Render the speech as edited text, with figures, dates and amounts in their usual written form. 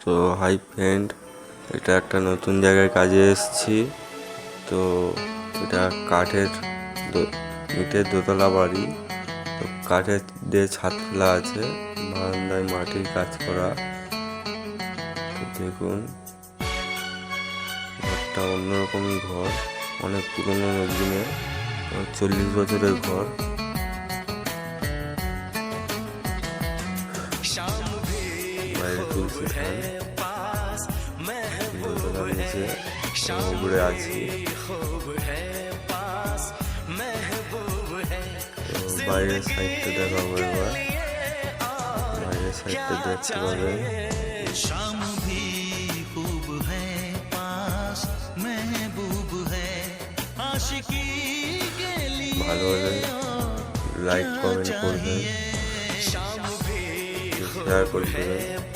তো hi friend, এটা একটা নতুন জায়গায় কাজে এসেছি। তো এটা ইটের দোতলা বাড়ি। তো কাঠের দিয়ে ছাদ ফেলা আছে, বারান্দায় মাটির কাজ করা। তো দেখুন, ঘরটা অন্যরকমই ঘর, অনেক পুরনো দিনের, 40 বছরের ঘর। বাইরে তুলসী খান, দোতলা নিচে উপরে আছি। তো বাইরের সাইডটা দেখাবো এবার। বাইরের সাইডটা দেখতে পাবেন। ভালো হলে লাইক কমেন্ট করবেন, শেয়ার করবেন।